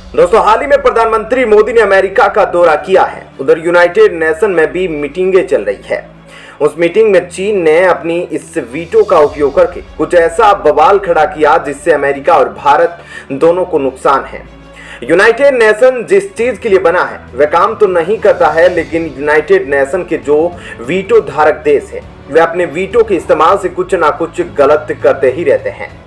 दोस्तों, हाल ही में प्रधानमंत्री मोदी ने अमेरिका का दौरा किया है। उधर यूनाइटेड नेशन में भी मीटिंगें चल रही है। उस मीटिंग में चीन ने अपनी इस वीटो का उपयोग करके कुछ ऐसा बवाल खड़ा किया जिससे अमेरिका और भारत दोनों को नुकसान है। यूनाइटेड नेशन जिस चीज के लिए बना है वह काम तो नहीं करता है, लेकिन यूनाइटेड नेशन के जो वीटो धारक देश है वे अपने वीटो के इस्तेमाल से कुछ ना कुछ गलत करते ही रहते हैं।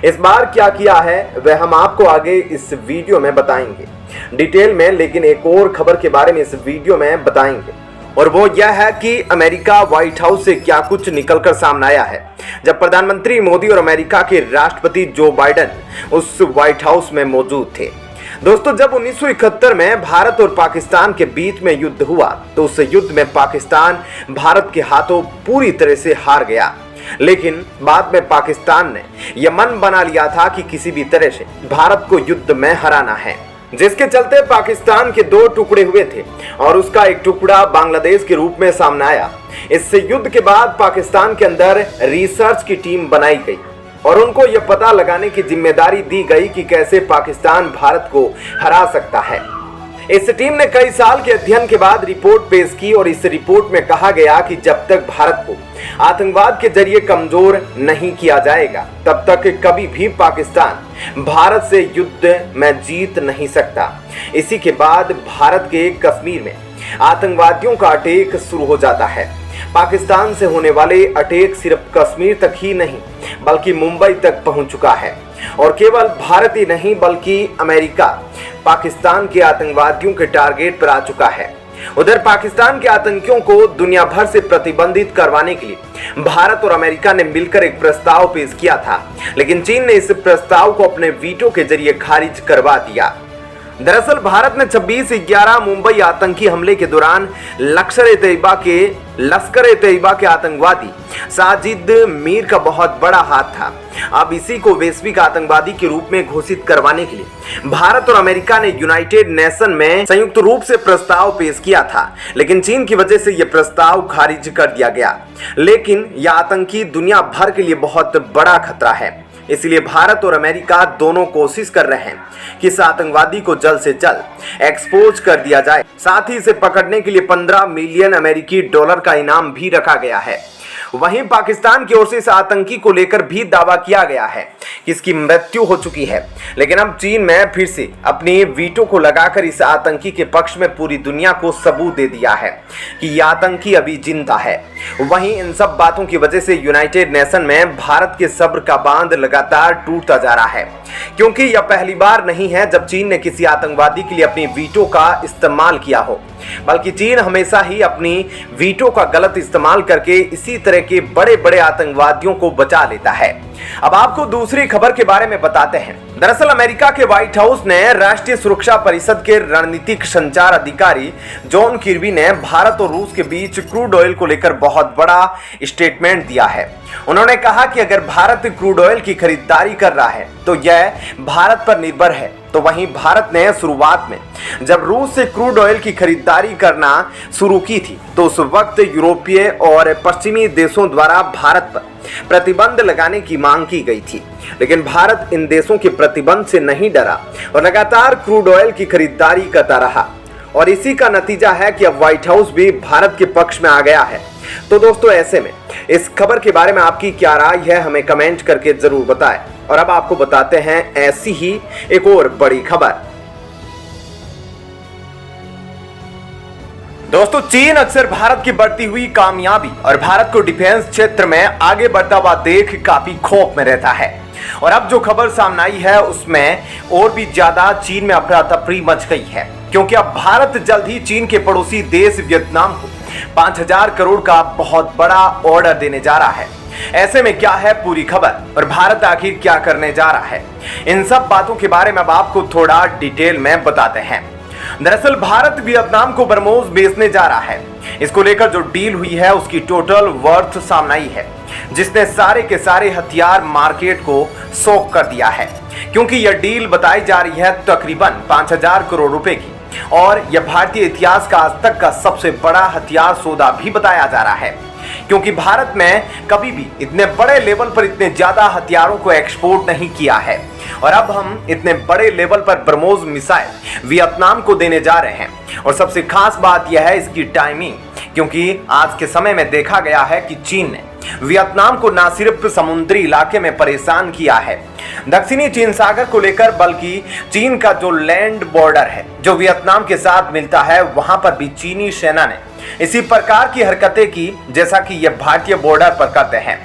इस बार क्या किया है वह हम आपको आगे इस वीडियो में बताएंगे डिटेल में, लेकिन एक और खबर के बारे में इस वीडियो में बताएंगे और वो यह है कि अमेरिका व्हाइट हाउस से क्या कुछ निकलकर सामने आया है जब प्रधानमंत्री मोदी और अमेरिका के राष्ट्रपति जो बाइडेन उस व्हाइट हाउस में मौजूद थे। दोस्तों, जब 1971 में भारत और पाकिस्तान के बीच में युद्ध हुआ तो उस युद्ध में पाकिस्तान भारत के हाथों पूरी तरह से हार गया, लेकिन बाद में पाकिस्तान ने यह मन बना लिया था कि किसी भी तरह से भारत को युद्ध में हराना है, जिसके चलते पाकिस्तान के दो टुकड़े हुए थे और उसका एक टुकड़ा बांग्लादेश के रूप में सामने आया। इस युद्ध के बाद पाकिस्तान के अंदर रिसर्च की टीम बनाई गई और उनको यह पता लगाने की जिम्मेदारी दी गई कि कैसे पाकिस्तान भारत को हरा सकता है। इस टीम ने कई साल के अध्ययन के बाद रिपोर्ट पेश की और इस रिपोर्ट में कहा गया कि जब तक भारत को आतंकवाद के जरिए कमजोर नहीं किया जाएगा तब तक कभी भी पाकिस्तान भारत से युद्ध में जीत नहीं सकता। इसी के बाद भारत के कश्मीर में आतंकवादियों का अटैक शुरू हो जाता है। पाकिस्तान से होने वाले अटैक सिर्फ कश्मीर तक ही नहीं बल्कि मुंबई तक पहुंच चुका है और केवल भारत ही नहीं बल्कि अमेरिका पाकिस्तान के आतंकवादियों के टारगेट पर आ चुका है। उधर पाकिस्तान के आतंकियों को दुनिया भर से प्रतिबंधित करवाने के लिए भारत और अमेरिका ने मिलकर एक प्रस्ताव पेश किया था, लेकिन चीन ने इस प्रस्ताव को अपने वीटो के जरिए खारिज करवा दिया। दरअसल भारत ने 26/11 मुंबई आतंकी हमले के दौरान लश्कर-ए-तैयबा के आतंकवादी साजिद मीर का बहुत बड़ा हाथ था। अब इसी को वैश्विक आतंकवादी के रूप में घोषित करवाने के लिए भारत और अमेरिका ने यूनाइटेड नेशन में संयुक्त रूप से प्रस्ताव पेश किया था, लेकिन चीन की वजह से यह प्रस्ताव खारिज कर दिया गया। लेकिन यह आतंकी दुनिया भर के लिए बहुत बड़ा खतरा है, इसलिए भारत और अमेरिका दोनों कोशिश कर रहे हैं कि इस आतंकवादी को जल्द से जल्द एक्सपोज कर दिया जाए। साथ ही इसे पकड़ने के लिए 15 मिलियन अमेरिकी डॉलर का इनाम भी रखा गया है। वहीं पाकिस्तान की ओर से इस आतंकी को लेकर भी दावा किया गया है कि इसकी मृत्यु हो चुकी है, लेकिन अब चीन में फिर से अपनी वीटो को लगाकर इस आतंकी के पक्ष में पूरी दुनिया को सबूत दे दिया है कि यह आतंकी अभी जिंदा है। वहीं इन सब बातों की वजह से यूनाइटेड नेशन में भारत के सब्र का बांध लगातार टूटता जा रहा है, क्योंकि यह पहली बार नहीं है जब चीन ने किसी आतंकवादी के लिए अपनी वीटो का इस्तेमाल किया हो, बल्कि चीन हमेशा ही अपनी वीटो का गलत इस्तेमाल करके इसी तरह के बड़े बड़े आतंकवादियों को बचा लेता है। अब आपको दूसरी खबर के बारे में बताते हैं। दरअसल अमेरिका के व्हाइट हाउस ने राष्ट्रीय सुरक्षा परिषद के रणनीतिक संचार अधिकारी जॉन किर्बी ने भारत और रूस के बीच क्रूड ऑयल को लेकर बहुत बड़ा स्टेटमेंट दिया है। उन्होंने कहा कि अगर भारत क्रूड ऑयल की खरीदारी कर रहा है तो यह भारत पर निर्भर है। तो वहीं भारत ने शुरुआत में जब रूस से क्रूड ऑयल की खरीदारी करना शुरू की थी तो उस वक्त यूरोपीय और पश्चिमी देशों द्वारा भारत पर प्रतिबंध लगाने की मांग की गई थी, लेकिन भारत इन देशों के प्रतिबंध से नहीं डरा और लगातार क्रूड ऑयल की खरीदारी करता रहा और इसी का नतीजा है कि अब व्हाइट हाउस भी भारत के पक्ष में आ गया है। तो दोस्तों, ऐसे में इस खबर के बारे में आपकी क्या राय है हमें कमेंट करके जरूर बताएं। और अब आपको बताते हैं ऐसी ही एक और बड़ी खबर। दोस्तों, चीन अक्सर भारत की बढ़ती हुई कामयाबी और भारत को डिफेंस क्षेत्र में आगे बढ़ता हुआ देख काफी खौफ में रहता है और अब जो खबर सामने आई है उसमें और भी ज्यादा चीन में अफरा तफरी मच गई है, क्योंकि अब भारत जल्द ही चीन के पड़ोसी देश वियतनाम को 5,000 करोड़ का बहुत बड़ा ऑर्डर देने जा रहा है। ऐसे में क्या है पूरी खबर और भारत आखिर क्या करने जा रहा है, इन सब बातों के बारे में अब आपको थोड़ा डिटेल में बताते हैं। दरअसल भारत वियतनाम को ब्रह्मोस बेचने जा रहा है। इसको लेकर जो डील हुई है उसकी टोटल वर्थ सामने आई है, जिसने सारे के सारे हथियार मार्केट को शॉक कर दिया है, क्योंकि यह डील बताई जा रही है तकरीबन 5,000 करोड़ रुपए की और यह भारतीय इतिहास का आज तक का सबसे बड़ा हथियार सौदा भी बताया जा रहा है, क्योंकि भारत में कभी भी इतने बड़े लेवल पर इतने ज्यादा हथियारों को एक्सपोर्ट नहीं किया है और अब हम इतने बड़े लेवल पर ब्रह्मोस मिसाइल वियतनाम को देने जा रहे हैं। और सबसे खास बात यह है इसकी टाइमिंग, क्योंकि आज के समय में देखा गया है कि चीन ने वियतनाम को न सिर्फ समुद्री इलाके में परेशान किया है दक्षिणी चीन सागर को लेकर, बल्कि चीन का जो लैंड बॉर्डर है जो वियतनाम के साथ मिलता है वहां पर भी चीनी सेना ने इसी प्रकार की हरकतें की जैसा कि यह भारतीय बॉर्डर पर करते हैं।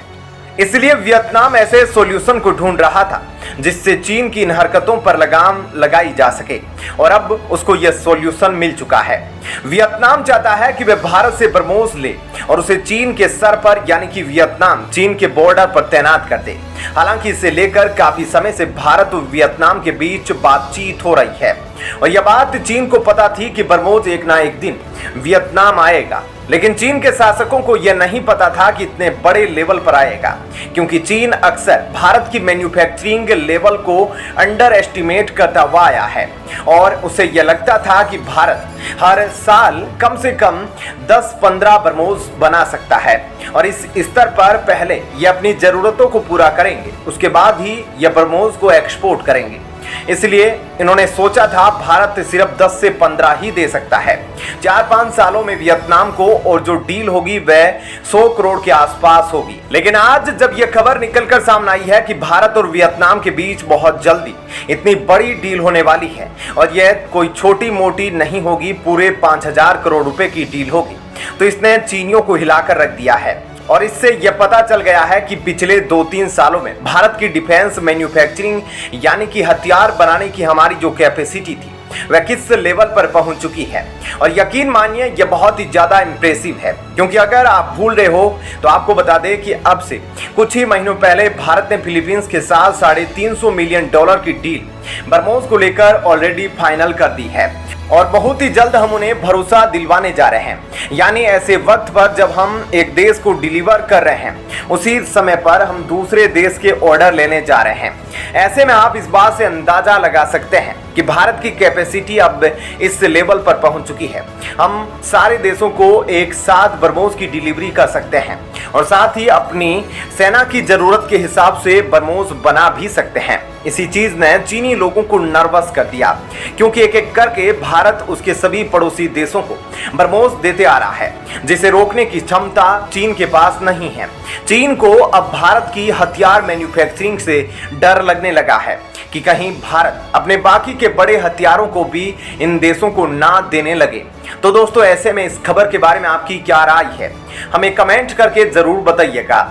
इसलिए वियतनाम ऐसे सॉल्यूशन को ढूंढ रहा था जिससे चीन की इन हरकतों पर लगाम लगाई जा सके और अब उसको यह सॉल्यूशन मिल चुका है। वियतनाम चाहता है कि वह भारत से ब्रह्मोस ले और उसे चीन के सर पर यानी कि वियतनाम चीन के बॉर्डर पर तैनात कर दे। हालांकि इसे लेकर काफी समय से भारत और वियतनाम के बीच बातचीत हो रही है और यह बात चीन को पता थी कि ब्रह्मोस एक ना एक दिन वियतनाम आएगा, लेकिन चीन के शासकों को यह नहीं पता था कि इतने बड़े लेवल पर आएगा, क्योंकि चीन अक्सर भारत की मैन्युफैक्चरिंग लेवल को अंडर एस्टिमेट करता हुआ आया है और उसे यह लगता था कि भारत हर साल कम से कम 10-15 ब्रह्मोस बना सकता है और इस स्तर पर पहले ये अपनी जरूरतों को पूरा करेंगे, उसके बाद ही यह ब्रह्मोस को एक्सपोर्ट करेंगे। इसलिए इन्होंने सोचा था भारत सिर्फ 10 से 15 ही दे सकता है। 4-5 सालों में वियतनाम को और जो डील होगी वह 100 करोड़ के आसपास होगी। लेकिन आज जब यह खबर निकलकर सामने आई है कि भारत और वियतनाम के बीच बहुत जल्दी इतनी बड़ी डील होने वाली है और यह कोई छोटी मोटी नहीं होगी, पूरे 5000 करोड़ रुपए की डील होगी, तो इसने चीनियों को हिलाकर रख दिया है। और इससे यह पता चल गया है कि पिछले 2-3 सालों में भारत की डिफेंस मैन्युफैक्चरिंग यानी कि हथियार बनाने की हमारी जो कैपेसिटी थी वह किस लेवल पर पहुंच चुकी है। और यकीन मानिए यह बहुत ही ज्यादा इंप्रेसिव है, क्योंकि अगर आप भूल रहे हो तो आपको बता दें कि अब से कुछ ही महीनों पहले भारत ने फिलीपींस के साथ $350 मिलियन की डील ब्रह्मोस को लेकर ऑलरेडी फाइनल कर दी है और बहुत ही जल्द हम उन्हें भरोसा दिलवाने जा रहे हैं। यानी ऐसे वक्त पर जब हम एक देश को डिलीवर कर रहे हैं उसी समय पर हम दूसरे देश के ऑर्डर लेने जा रहे हैं। ऐसे में आप इस बात से अंदाजा लगा सकते हैं कि भारत की कैपेसिटी अब इस लेवल पर पहुंच चुकी है। हम सारे देशों को एक साथ ब्रह्मोस की डिलीवरी कर सकते हैं और साथ ही अपनी सेना की जरूरत के हिसाब से ब्रह्मोस बना भी सकते हैं। इसी चीज ने चीनी लोगों को नर्वस कर दिया, क्योंकि एक एक करके भारत उसके सभी पड़ोसी देशों को ब्रह्मोस देते आ रहा है, जिसे रोकने की क्षमता चीन के पास नहीं है। चीन को अब भारत की हथियार मैन्युफैक्चरिंग से डर लगने लगा है कि कहीं भारत अपने बाकी के बड़े हथियारों को भी इन देशों को ना देने लगे। तो दोस्तों, ऐसे में इस खबर के बारे में आपकी क्या राय है, हमें कमेंट करके जरूर बताइएगा।